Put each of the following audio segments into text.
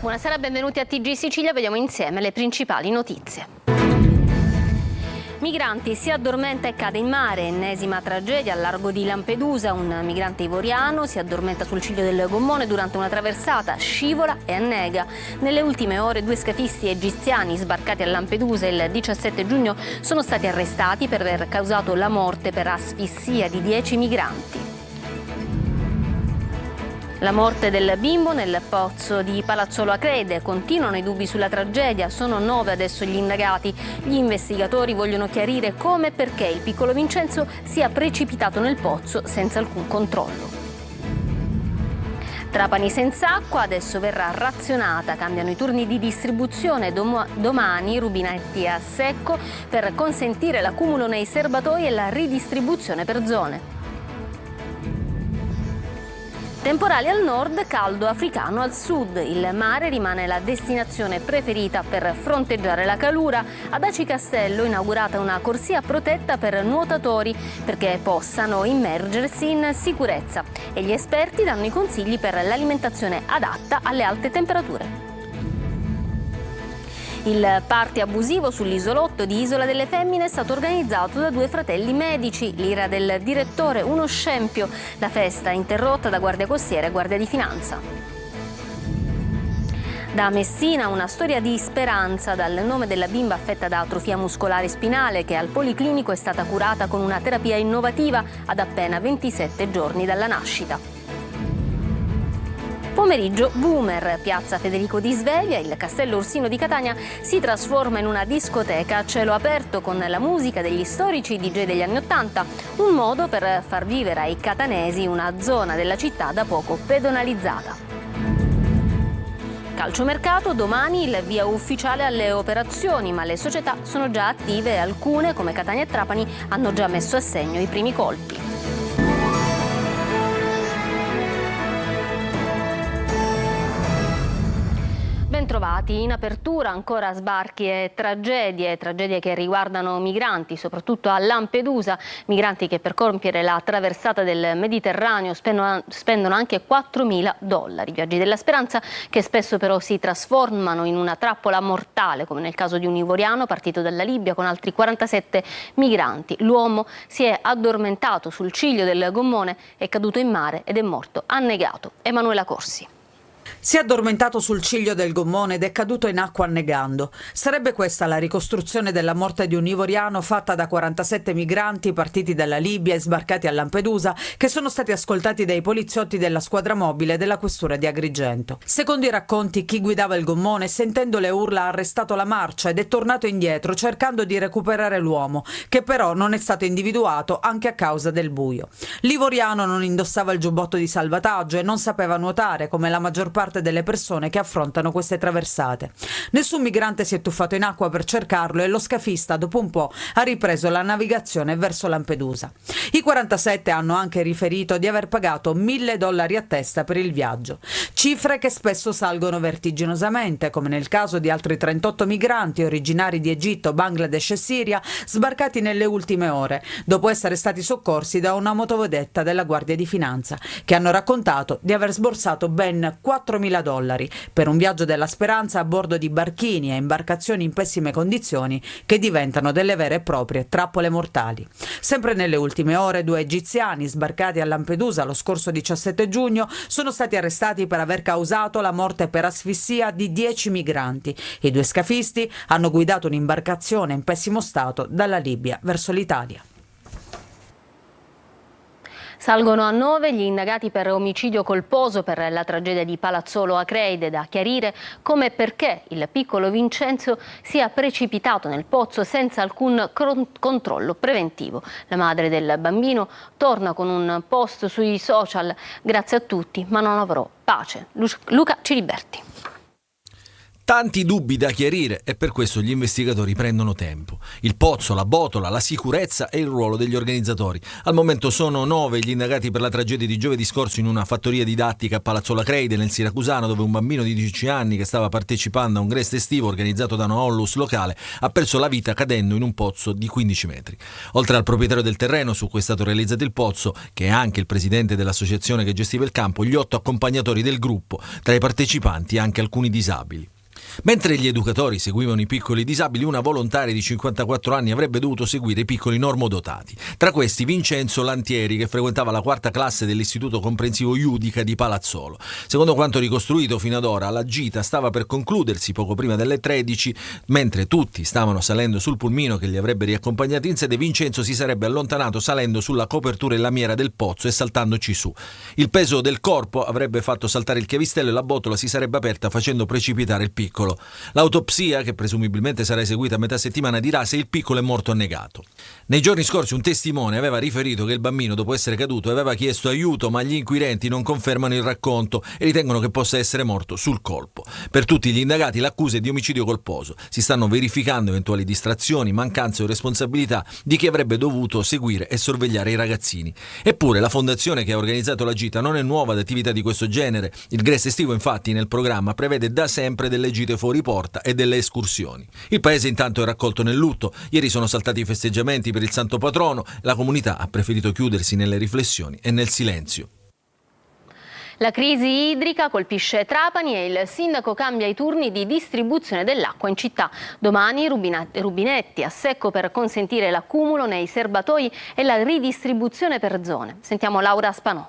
Buonasera, benvenuti a TG Sicilia, vediamo insieme le principali notizie. Migranti, si addormenta e cade in mare, ennesima tragedia al largo di Lampedusa. Un migrante ivoriano si addormenta sul ciglio del gommone durante una traversata, scivola e annega. Nelle ultime ore 2 scafisti egiziani sbarcati a Lampedusa il 17 giugno sono stati arrestati per aver causato la morte per asfissia di 10 migranti. La morte del bimbo nel pozzo di Palazzolo Acrede. Continuano i dubbi sulla tragedia, sono 9 adesso gli indagati. Gli investigatori vogliono chiarire come e perché il piccolo Vincenzo sia precipitato nel pozzo senza alcun controllo. Trapani senza acqua, adesso verrà razionata, cambiano i turni di distribuzione, domani rubinetti a secco per consentire l'accumulo nei serbatoi e la ridistribuzione per zone. Temporali al nord, caldo africano al sud. Il mare rimane la destinazione preferita per fronteggiare la calura. Ad Aci Castello inaugurata una corsia protetta per nuotatori perché possano immergersi in sicurezza. E gli esperti danno i consigli per l'alimentazione adatta alle alte temperature. Il party abusivo sull'isolotto di Isola delle Femmine è stato organizzato da 2 fratelli medici. L'ira del direttore, uno scempio. La festa interrotta da Guardia Costiera e Guardia di Finanza. Da Messina una storia di speranza dal nome della bimba affetta da atrofia muscolare spinale che al Policlinico è stata curata con una terapia innovativa ad appena 27 giorni dalla nascita. Pomeriggio boomer, piazza Federico di Svevia, il Castello Ursino di Catania si trasforma in una discoteca a cielo aperto con la musica degli storici DJ degli anni '80, un modo per far vivere ai catanesi una zona della città da poco pedonalizzata. Calciomercato, domani il via ufficiale alle operazioni, ma le società sono già attive e alcune, come Catania e Trapani, hanno già messo a segno i primi colpi. Bentrovati, in apertura ancora sbarchi e tragedie che riguardano migranti, soprattutto a Lampedusa, migranti che per compiere la traversata del Mediterraneo spendono anche $4.000, viaggi della speranza che spesso però si trasformano in una trappola mortale, come nel caso di un ivoriano partito dalla Libia con altri 47 migranti. L'uomo si è addormentato sul ciglio del gommone, è caduto in mare ed è morto annegato. Emanuela Corsi. Si è addormentato sul ciglio del gommone ed è caduto in acqua annegando. Sarebbe questa la ricostruzione della morte di un ivoriano fatta da 47 migranti partiti dalla Libia e sbarcati a Lampedusa, che sono stati ascoltati dai poliziotti della squadra mobile della questura di Agrigento. Secondo i racconti, chi guidava il gommone, sentendo le urla, ha arrestato la marcia ed è tornato indietro cercando di recuperare l'uomo, che però non è stato individuato anche a causa del buio. L'ivoriano non indossava il giubbotto di salvataggio e non sapeva nuotare, come la maggior parte delle persone che affrontano queste traversate. Nessun migrante si è tuffato in acqua per cercarlo e lo scafista dopo un po' ha ripreso la navigazione verso Lampedusa. I 47 hanno anche riferito di aver pagato $1.000 a testa per il viaggio, cifre che spesso salgono vertiginosamente, come nel caso di altri 38 migranti originari di Egitto, Bangladesh e Siria sbarcati nelle ultime ore, dopo essere stati soccorsi da una motovedetta della Guardia di Finanza, che hanno raccontato di aver sborsato ben $4.000 per un viaggio della speranza a bordo di barchini e imbarcazioni in pessime condizioni che diventano delle vere e proprie trappole mortali. Sempre nelle ultime ore 2 egiziani sbarcati a Lampedusa lo scorso 17 giugno sono stati arrestati per aver causato la morte per asfissia di 10 migranti. I 2 scafisti hanno guidato un'imbarcazione in pessimo stato dalla Libia verso l'Italia. Salgono a 9 gli indagati per omicidio colposo per la tragedia di Palazzolo Acreide, da chiarire come e perché il piccolo Vincenzo sia precipitato nel pozzo senza alcun controllo preventivo. La madre del bambino torna con un post sui social: grazie a tutti, ma non avrò pace. Luca Ciliberti. Tanti dubbi da chiarire e per questo gli investigatori prendono tempo. Il pozzo, la botola, la sicurezza e il ruolo degli organizzatori. Al momento sono 9 gli indagati per la tragedia di giovedì scorso in una fattoria didattica a Palazzola Creide, nel Siracusano, dove un bambino di 10 anni che stava partecipando a un grest estivo organizzato da una onlus locale ha perso la vita cadendo in un pozzo di 15 metri. Oltre al proprietario del terreno su cui è stato realizzato il pozzo, che è anche il presidente dell'associazione che gestiva il campo, gli 8 accompagnatori del gruppo, tra i partecipanti anche alcuni disabili. Mentre gli educatori seguivano i piccoli disabili, una volontaria di 54 anni avrebbe dovuto seguire i piccoli normodotati. Tra questi Vincenzo Lantieri, che frequentava la 4ª classe dell'istituto comprensivo Iudica di Palazzolo. Secondo quanto ricostruito fino ad ora, la gita stava per concludersi poco prima delle 13, mentre tutti stavano salendo sul pulmino che li avrebbe riaccompagnati in sede. Vincenzo si sarebbe allontanato salendo sulla copertura in lamiera del pozzo e saltandoci su. Il peso del corpo avrebbe fatto saltare il chiavistello e la botola si sarebbe aperta facendo precipitare il piccolo. L'autopsia, che presumibilmente sarà eseguita a metà settimana, dirà se il piccolo è morto annegato. Nei giorni scorsi un testimone aveva riferito che il bambino, dopo essere caduto, aveva chiesto aiuto, ma gli inquirenti non confermano il racconto e ritengono che possa essere morto sul colpo. Per tutti gli indagati l'accusa è di omicidio colposo. Si stanno verificando eventuali distrazioni, mancanze o responsabilità di chi avrebbe dovuto seguire e sorvegliare i ragazzini. Eppure la fondazione che ha organizzato la gita non è nuova ad attività di questo genere. Il grest estivo, infatti, nel programma prevede da sempre delle gite fuori porta e delle escursioni. Il paese intanto è raccolto nel lutto. Ieri sono saltati i festeggiamenti per il santo patrono. La comunità ha preferito chiudersi nelle riflessioni e nel silenzio. La crisi idrica colpisce Trapani e il sindaco cambia i turni di distribuzione dell'acqua in città. Domani rubinetti a secco per consentire l'accumulo nei serbatoi e la ridistribuzione per zone. Sentiamo Laura Spanò.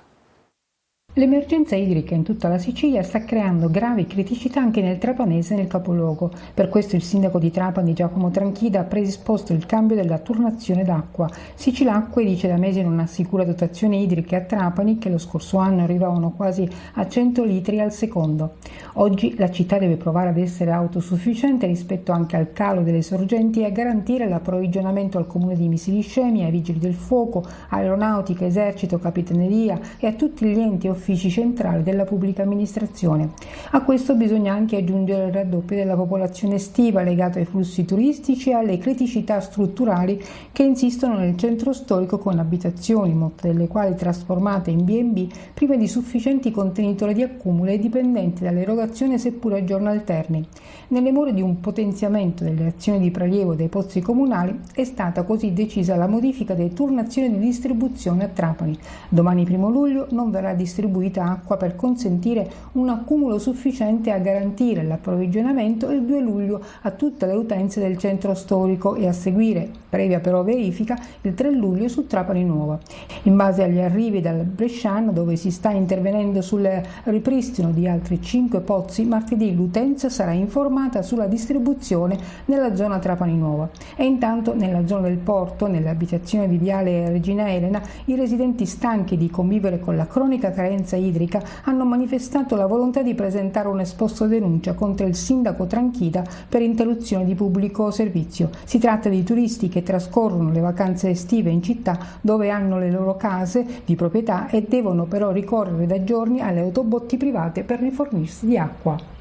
L'emergenza idrica in tutta la Sicilia sta creando gravi criticità anche nel trapanese e nel capoluogo. Per questo il sindaco di Trapani, Giacomo Tranchida, ha predisposto il cambio della turnazione d'acqua. Sicilacque dice da mesi non assicura dotazioni idriche a Trapani, che lo scorso anno arrivavano quasi a 100 litri al secondo. Oggi la città deve provare ad essere autosufficiente rispetto anche al calo delle sorgenti e a garantire l'approvvigionamento al comune di Misiliscemi, ai vigili del fuoco, aeronautica, esercito, capitaneria e a tutti gli enti uffici centrali della pubblica amministrazione. A questo bisogna anche aggiungere il raddoppio della popolazione estiva legato ai flussi turistici e alle criticità strutturali che insistono nel centro storico con abitazioni, molte delle quali trasformate in B&B, prive di sufficienti contenitori di accumulo e dipendenti dall'erogazione seppur a giorno alterni. Nelle more di un potenziamento delle azioni di prelievo dei pozzi comunali è stata così decisa la modifica delle turnazioni di distribuzione a Trapani. Domani 1 luglio non verrà distribuita acqua per consentire un accumulo sufficiente a garantire l'approvvigionamento il 2 luglio a tutte le utenze del centro storico e a seguire, previa però verifica, il 3 luglio su Trapani Nuova. In base agli arrivi dal Bresciano, dove si sta intervenendo sul ripristino di altri 5 pozzi, martedì l'utenza sarà informata sulla distribuzione nella zona Trapani Nuova. E intanto nella zona del porto, nelle abitazioni di Viale Regina Elena, i residenti stanchi di convivere con la cronica carenza idrica hanno manifestato la volontà di presentare un esposto denuncia contro il sindaco Tranchida per interruzione di pubblico servizio. Si tratta di turisti che trascorrono le vacanze estive in città, dove hanno le loro case di proprietà e devono però ricorrere da giorni alle autobotti private per rifornirsi di acqua.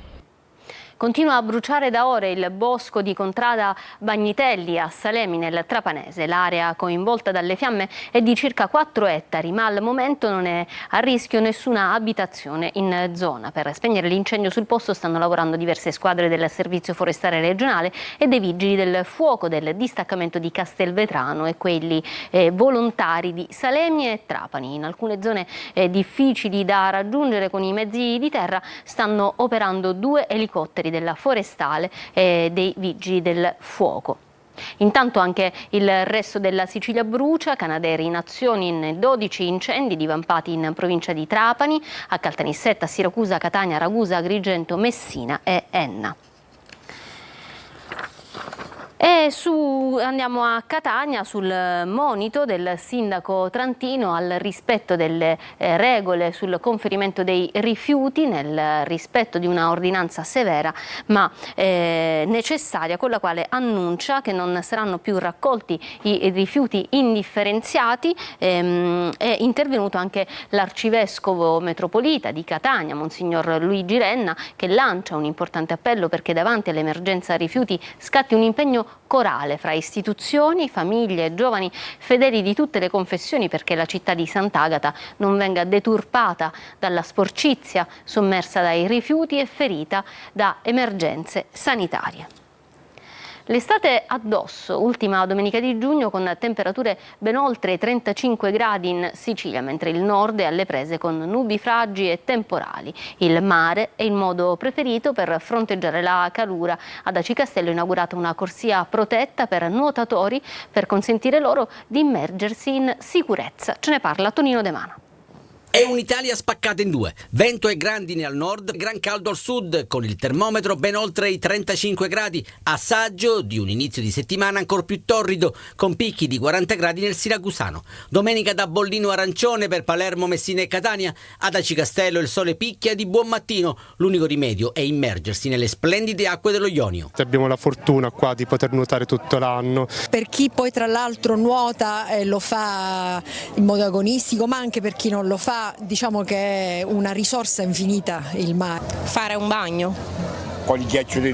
Continua a bruciare da ore il bosco di Contrada Bagnitelli a Salemi nel Trapanese. L'area coinvolta dalle fiamme è di circa 4 ettari, ma al momento non è a rischio nessuna abitazione in zona. Per spegnere l'incendio sul posto stanno lavorando diverse squadre del Servizio Forestale Regionale e dei Vigili del Fuoco del distaccamento di Castelvetrano e quelli volontari di Salemi e Trapani. In alcune zone difficili da raggiungere con i mezzi di terra stanno operando 2 elicotteri della Forestale e dei Vigili del Fuoco. Intanto anche il resto della Sicilia brucia, Canadair in azione in 12 incendi divampati in provincia di Trapani, a Caltanissetta, Siracusa, Catania, Ragusa, Agrigento, Messina e Enna. E Andiamo a Catania sul monito del sindaco trantino al rispetto delle regole sul conferimento dei rifiuti, nel rispetto di una ordinanza severa ma necessaria, con la quale annuncia che non saranno più raccolti i rifiuti indifferenziati. È intervenuto anche l'arcivescovo metropolita di Catania, Monsignor Luigi Renna, che lancia un importante appello perché davanti all'emergenza rifiuti scatti un impegno corale fra istituzioni, famiglie e giovani fedeli di tutte le confessioni, perché la città di Sant'Agata non venga deturpata dalla sporcizia, sommersa dai rifiuti e ferita da emergenze sanitarie. L'estate addosso, ultima domenica di giugno, con temperature ben oltre i 35 gradi in Sicilia, mentre il nord è alle prese con nubifragi e temporali. Il mare è il modo preferito per fronteggiare la calura. Ad Aci Castello è inaugurata una corsia protetta per nuotatori per consentire loro di immergersi in sicurezza. Ce ne parla Tonino De Mana. È un'Italia spaccata in due, vento e grandine al nord, gran caldo al sud, con il termometro ben oltre i 35 gradi, assaggio di un inizio di settimana ancora più torrido, con picchi di 40 gradi nel siracusano. Domenica da bollino arancione per Palermo, Messina e Catania, ad Aci Castello il sole picchia di buon mattino, l'unico rimedio è immergersi nelle splendide acque dello Ionio. Abbiamo la fortuna qua di poter nuotare tutto l'anno. Per chi poi tra l'altro nuota e lo fa in modo agonistico, ma anche per chi non lo fa, diciamo che è una risorsa infinita il mare. Fare un bagno con il ghiaccio di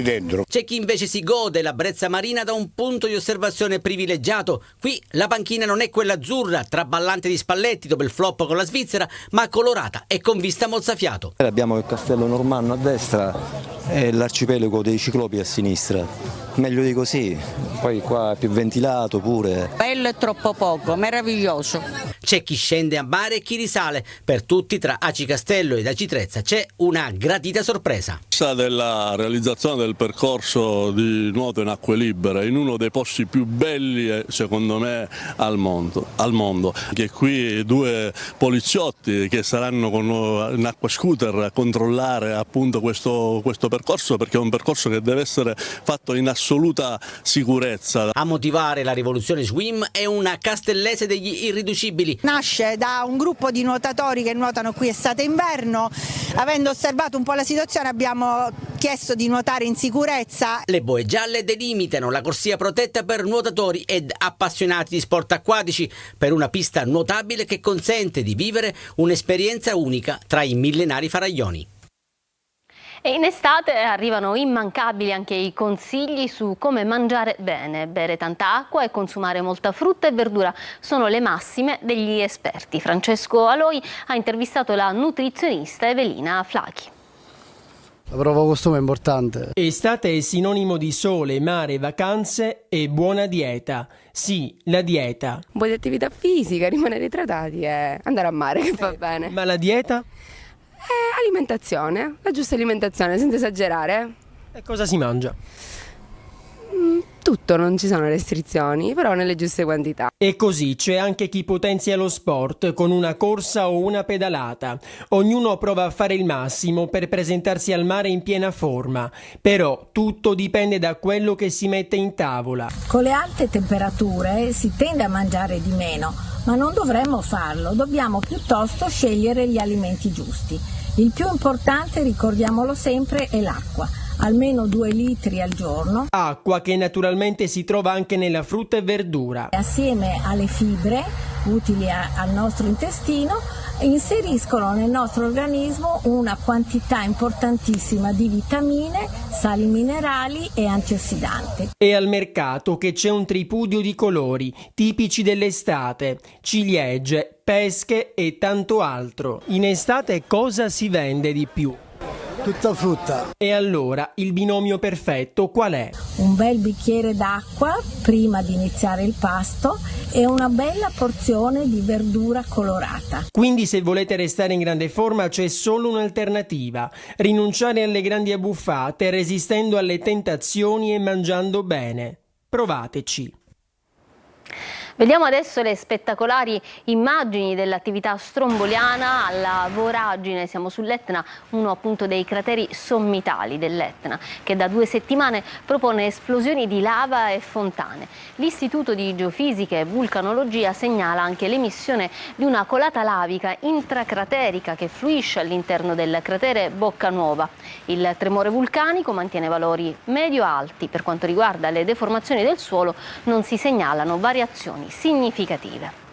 dentro. C'è chi invece si gode la brezza marina da un punto di osservazione privilegiato. Qui la panchina non è quella azzurra, traballante di Spalletti dopo il flop con la Svizzera, ma colorata e con vista mozzafiato. Abbiamo il castello Normanno a destra e l'arcipelago dei Ciclopi a sinistra. Meglio di così, poi qua è più ventilato pure. Bello e troppo poco, meraviglioso. C'è chi scende a mare e chi risale. Per tutti tra Aci Castello ed Aci Trezza c'è una gradita sorpresa. Della realizzazione del percorso di nuoto in acque libere in uno dei posti più belli secondo me al mondo. Che qui due poliziotti che saranno con un acqua scooter a controllare appunto questo percorso, perché è un percorso che deve essere fatto in assoluta sicurezza. A motivare la rivoluzione swim è una castellese degli irriducibili. Nasce da un gruppo di nuotatori che nuotano qui estate e inverno. Avendo osservato un po' la situazione abbiamo chiesto di nuotare in sicurezza. Le boe gialle delimitano la corsia protetta per nuotatori ed appassionati di sport acquatici, per una pista nuotabile che consente di vivere un'esperienza unica tra i millenari faraglioni. E in estate arrivano immancabili anche i consigli su come mangiare bene. Bere tanta acqua e consumare molta frutta e verdura sono le massime degli esperti. Francesco Aloi ha intervistato la nutrizionista Evelina Flachi. La prova costume è importante. Estate è sinonimo di sole, mare, vacanze e buona dieta. Sì, la dieta. Un po' di attività fisica, rimanere idratati e andare a mare che va bene. Ma la dieta? Alimentazione, la giusta alimentazione, senza esagerare. E cosa si mangia? Tutto, non ci sono restrizioni, però nelle giuste quantità. E così c'è anche chi potenzia lo sport con una corsa o una pedalata. Ognuno prova a fare il massimo per presentarsi al mare in piena forma, però tutto dipende da quello che si mette in tavola. Con le alte temperature si tende a mangiare di meno, ma non dovremmo farlo, dobbiamo piuttosto scegliere gli alimenti giusti. Il più importante, ricordiamolo sempre, è l'acqua. Almeno 2 litri al giorno. Acqua che naturalmente si trova anche nella frutta e verdura. Assieme alle fibre utili al nostro intestino inseriscono nel nostro organismo una quantità importantissima di vitamine, sali minerali e antiossidanti. E al mercato che c'è un tripudio di colori tipici dell'estate, ciliegie, pesche e tanto altro. In estate cosa si vende di più? Tutta frutta. E allora il binomio perfetto qual è? Un bel bicchiere d'acqua prima di iniziare il pasto e una bella porzione di verdura colorata. Quindi se volete restare in grande forma c'è solo un'alternativa: rinunciare alle grandi abbuffate resistendo alle tentazioni e mangiando bene. Provateci. Vediamo adesso le spettacolari immagini dell'attività stromboliana alla voragine. Siamo sull'Etna, uno appunto dei crateri sommitali dell'Etna, che da 2 settimane propone esplosioni di lava e fontane. L'Istituto di Geofisica e Vulcanologia segnala anche l'emissione di una colata lavica intracraterica che fluisce all'interno del cratere Boccanuova. Il tremore vulcanico mantiene valori medio-alti. Per quanto riguarda le deformazioni del suolo non si segnalano variazioni significative.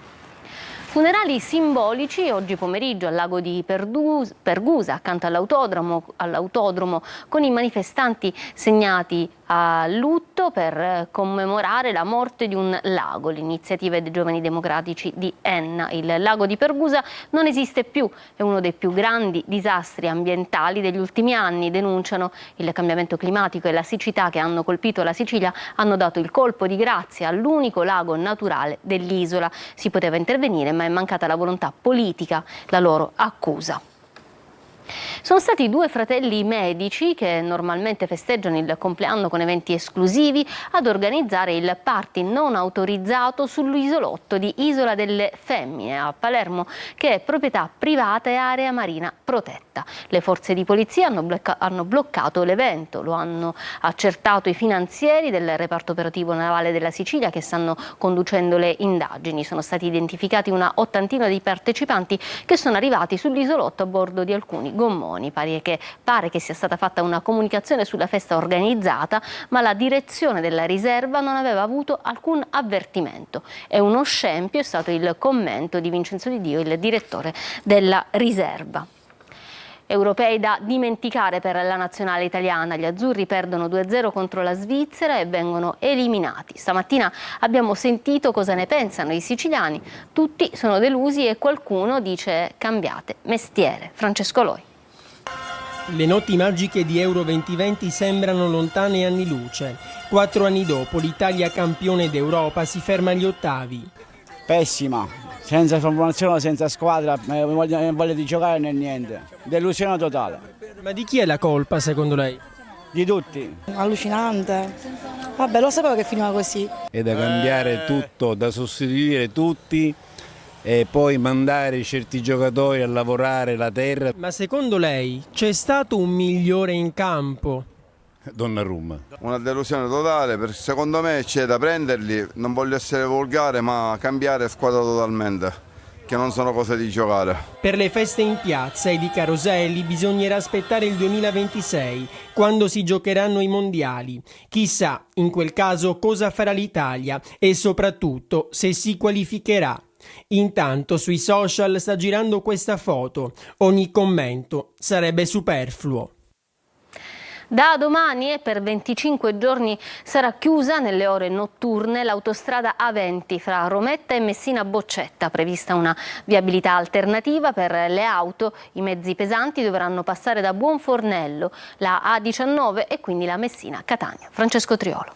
Funerali simbolici oggi pomeriggio al lago di Pergusa, accanto all'autodromo, con i manifestanti segnati a lutto per commemorare la morte di un lago. L'iniziativa dei Giovani Democratici di Enna. Il lago di Pergusa non esiste più, è uno dei più grandi disastri ambientali degli ultimi anni, denunciano. Il cambiamento climatico e la siccità che hanno colpito la Sicilia hanno dato il colpo di grazia all'unico lago naturale dell'isola. Si poteva intervenire, ma è mancata la volontà politica, la loro accusa. Sono stati 2 fratelli medici che normalmente festeggiano il compleanno con eventi esclusivi ad organizzare il party non autorizzato sull'isolotto di Isola delle Femmine a Palermo, che è proprietà privata e area marina protetta. Le forze di polizia hanno bloccato l'evento, lo hanno accertato i finanzieri del reparto operativo navale della Sicilia che stanno conducendo le indagini. Sono stati identificati una 80ina di partecipanti che sono arrivati sull'isolotto a bordo di alcuni gommoni. Pare che sia stata fatta una comunicazione sulla festa organizzata, ma la direzione della riserva non aveva avuto alcun avvertimento. È uno scempio, è stato il commento di Vincenzo Di Dio, il direttore della riserva. Europei da dimenticare per la nazionale italiana. Gli azzurri perdono 2-0 contro la Svizzera e vengono eliminati. Stamattina abbiamo sentito cosa ne pensano i siciliani. Tutti sono delusi e qualcuno dice cambiate mestiere. Francesco Loi. Le notti magiche di Euro 2020 sembrano lontane anni luce. 4 anni dopo l'Italia campione d'Europa si ferma agli ottavi. Pessima, senza formazione, senza squadra, voglia di giocare né niente. Delusione totale. Ma di chi è la colpa secondo lei? Di tutti. Allucinante. Vabbè, lo sapevo che finiva così. È da cambiare tutto, da sostituire tutti e poi mandare certi giocatori a lavorare la terra. Ma secondo lei c'è stato un migliore in campo? Donnarumma. Una delusione totale, perché secondo me c'è da prenderli, non voglio essere volgare, ma cambiare squadra totalmente, che non sono cose di giocare. Per le feste in piazza e di caroselli bisognerà aspettare il 2026, quando si giocheranno i mondiali. Chissà, in quel caso, cosa farà l'Italia e soprattutto se si qualificherà. Intanto sui social sta girando questa foto. Ogni commento sarebbe superfluo. Da domani e per 25 giorni sarà chiusa nelle ore notturne l'autostrada A20 fra Rometta e Messina Boccetta. Prevista una viabilità alternativa per le auto. I mezzi pesanti dovranno passare da Buonfornello, la A19 e quindi la Messina-Catania. Francesco Triolo.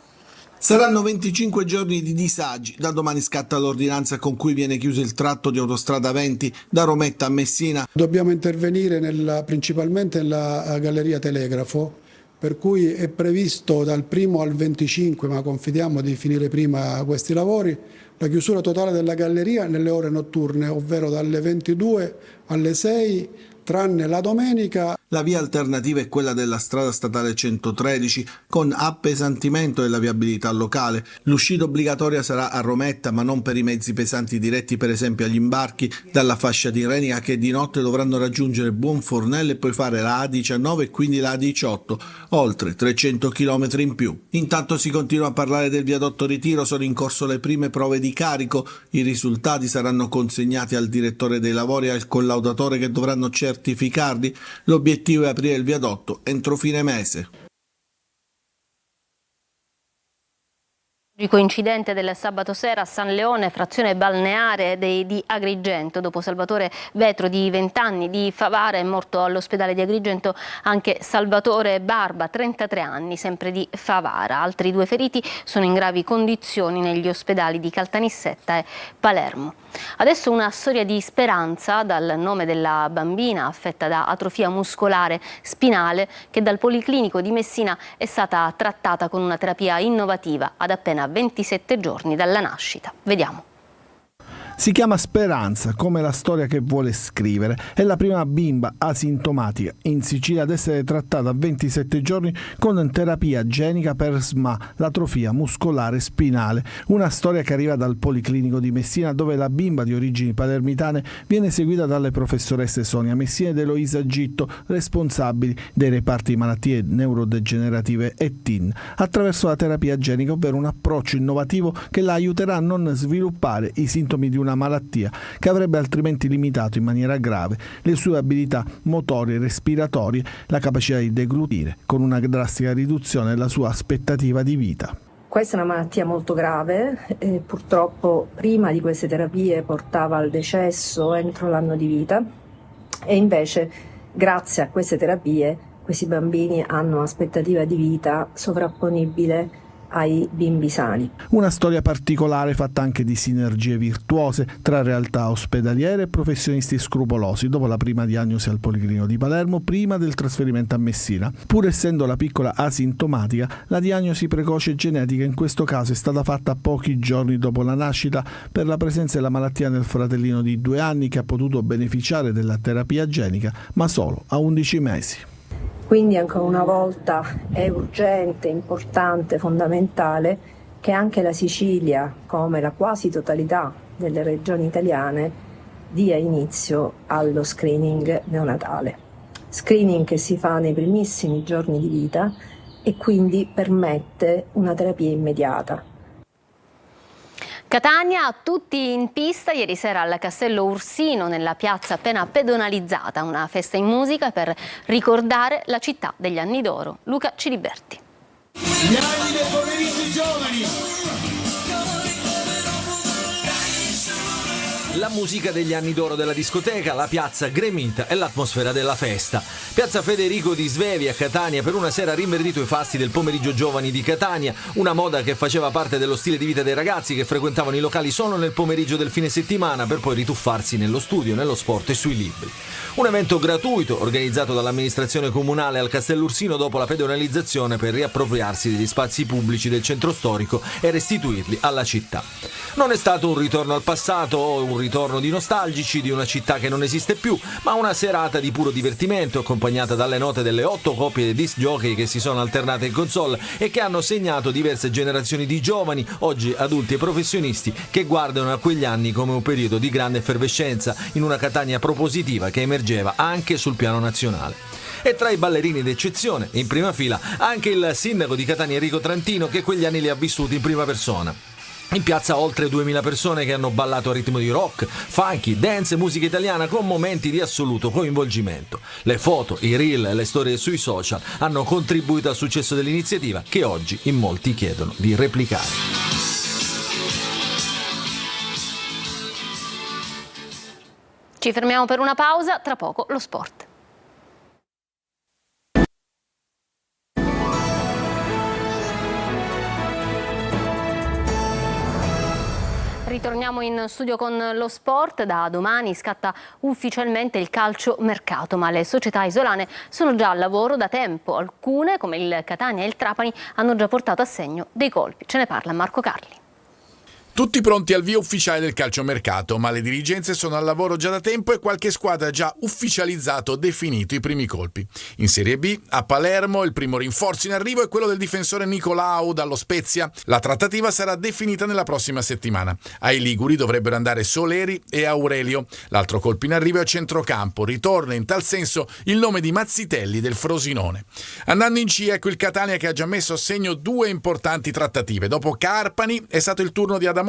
Saranno 25 giorni di disagi. Da domani scatta l'ordinanza con cui viene chiuso il tratto di autostrada 20 da Rometta a Messina. Dobbiamo intervenire principalmente nella galleria Telegrafo, per cui è previsto dal 1 al 25, ma confidiamo di finire prima questi lavori, la chiusura totale della galleria nelle ore notturne, ovvero dalle 22 alle 6, tranne la domenica. La via alternativa è quella della strada statale 113 con appesantimento della viabilità locale. L'uscita obbligatoria sarà a Rometta, ma non per i mezzi pesanti diretti per esempio agli imbarchi dalla fascia tirrenica, che di notte dovranno raggiungere Buonfornello e poi fare la A19 e quindi la A18, oltre 300 km in più. Intanto si continua a parlare del viadotto Ritiro, sono in corso le prime prove di carico. I risultati saranno consegnati al direttore dei lavori e al collaudatore che dovranno certificarli. L'obiettivo è aprire il viadotto entro fine mese. Incidente del sabato sera a San Leone, frazione balneare di Agrigento. Dopo Salvatore Vetro di 20 anni di Favara è morto all'ospedale di Agrigento anche Salvatore Barba, 33 anni, sempre di Favara. Altri 2 feriti sono in gravi condizioni negli ospedali di Caltanissetta e Palermo. Adesso una storia di speranza dal nome della bambina affetta da atrofia muscolare spinale che dal Policlinico di Messina è stata trattata con una terapia innovativa ad appena 27 giorni dalla nascita. Vediamo. Si chiama Speranza, come la storia che vuole scrivere. È la prima bimba asintomatica in Sicilia ad essere trattata a 27 giorni con terapia genica per SMA, l'atrofia muscolare spinale. Una storia che arriva dal Policlinico di Messina, dove la bimba di origini palermitane viene seguita dalle professoresse Sonia Messina ed Eloisa Gitto, responsabili dei reparti di malattie neurodegenerative e TIN, attraverso la terapia genica, ovvero un approccio innovativo che la aiuterà a non sviluppare i sintomi di una malattia che avrebbe altrimenti limitato in maniera grave le sue abilità motorie e respiratorie, la capacità di deglutire, con una drastica riduzione della sua aspettativa di vita. Questa è una malattia molto grave, purtroppo prima di queste terapie portava al decesso entro l'anno di vita, e invece grazie a queste terapie questi bambini hanno un'aspettativa di vita sovrapponibile ai bimbi sani. Una storia particolare fatta anche di sinergie virtuose tra realtà ospedaliere e professionisti scrupolosi, dopo la prima diagnosi al Policlinico di Palermo, prima del trasferimento a Messina. Pur essendo la piccola asintomatica, la diagnosi precoce genetica in questo caso è stata fatta pochi giorni dopo la nascita per la presenza della malattia nel fratellino di 2 anni, che ha potuto beneficiare della terapia genica, ma solo a 11 mesi. Quindi ancora una volta è urgente, importante, fondamentale che anche la Sicilia, come la quasi totalità delle regioni italiane, dia inizio allo screening neonatale. Screening che si fa nei primissimi giorni di vita e quindi permette una terapia immediata. Catania, tutti in pista ieri sera al Castello Ursino, nella piazza appena pedonalizzata, una festa in musica per ricordare la città degli anni d'oro. Luca Ciliberti. Gli anni dei pomeriggi giovani. La musica degli anni d'oro della discoteca, la piazza gremita e l'atmosfera della festa. Piazza Federico di Svevi a Catania per una sera rinverdito i fasti del pomeriggio giovani di Catania, una moda che faceva parte dello stile di vita dei ragazzi che frequentavano i locali solo nel pomeriggio del fine settimana per poi rituffarsi nello studio, nello sport e sui libri. Un evento gratuito organizzato dall'amministrazione comunale al Castello Ursino dopo la pedonalizzazione per riappropriarsi degli spazi pubblici del centro storico e restituirli alla città. Non è stato un ritorno al passato o un ritorno di nostalgici di una città che non esiste più, ma una serata di puro divertimento accompagnata dalle note delle 8 coppie di disc jockey che si sono alternate in console e che hanno segnato diverse generazioni di giovani, oggi adulti e professionisti, che guardano a quegli anni come un periodo di grande effervescenza in una Catania propositiva che emergeva anche sul piano nazionale. E tra i ballerini d'eccezione, in prima fila, anche il sindaco di Catania Enrico Trantino, che quegli anni li ha vissuti in prima persona. In piazza oltre 2000 persone che hanno ballato a ritmo di rock, funky, dance e musica italiana con momenti di assoluto coinvolgimento. Le foto, i reel e le storie sui social hanno contribuito al successo dell'iniziativa, che oggi in molti chiedono di replicare. Ci fermiamo per una pausa, tra poco lo sport. Ritorniamo in studio con lo sport. Da domani scatta ufficialmente il calciomercato, ma le società isolane sono già al lavoro da tempo. Alcune, come il Catania e il Trapani, hanno già portato a segno dei colpi. Ce ne parla Marco Carli. Tutti pronti al via ufficiale del calciomercato, ma le dirigenze sono al lavoro già da tempo e qualche squadra ha già ufficializzato o definito i primi colpi. In Serie B, a Palermo, il primo rinforzo in arrivo è quello del difensore Nicolau dallo Spezia. La trattativa sarà definita nella prossima settimana. Ai liguri dovrebbero andare Soleri e Aurelio. L'altro colpo in arrivo è a centrocampo. Ritorna in tal senso il nome di Mazzitelli del Frosinone. Andando in C, ecco il Catania che ha già messo a segno 2 importanti trattative. Dopo Carpani è stato il turno di Adamonis.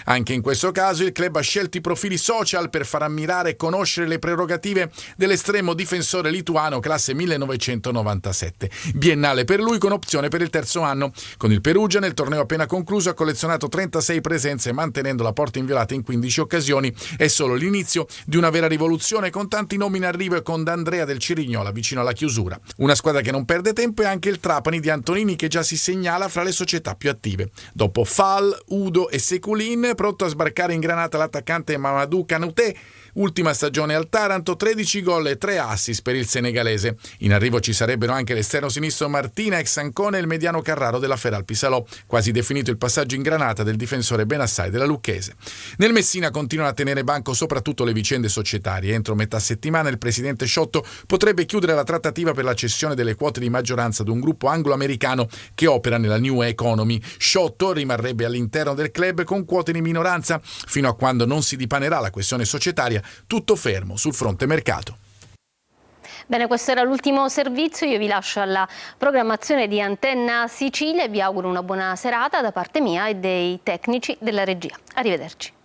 Anche in questo caso il club ha scelto i profili social per far ammirare e conoscere le prerogative dell'estremo difensore lituano classe 1997. Biennale per lui con opzione per il terzo anno. Con il Perugia nel torneo appena concluso ha collezionato 36 presenze mantenendo la porta inviolata in 15 occasioni. È solo l'inizio di una vera rivoluzione con tanti nomi in arrivo e con D'Andrea del Cirignola vicino alla chiusura. Una squadra che non perde tempo è anche il Trapani di Antonini che già si segnala fra le società più attive. Dopo Fall, Udo e Seculin, pronto a sbarcare in Granata l'attaccante Mamadou Kanouté, Ultima stagione al Taranto, 13 gol e 3 assist per il senegalese. In arrivo ci sarebbero anche l'esterno sinistro Martina, ex Ancona, e il mediano Carraro della Feralpi Salò. Quasi definito il passaggio in granata del difensore Benassai della Lucchese. Nel Messina continuano a tenere banco soprattutto le vicende societarie. Entro metà settimana il presidente Sciotto potrebbe chiudere la trattativa per la cessione delle quote di maggioranza ad un gruppo anglo-americano che opera nella New Economy. Sciotto rimarrebbe all'interno del club con quote di minoranza fino a quando non si dipanerà la questione societaria, tutto fermo sul fronte mercato. Bene, questo era l'ultimo servizio, io vi lascio alla programmazione di Antenna Sicilia e vi auguro una buona serata da parte mia e dei tecnici della regia. Arrivederci.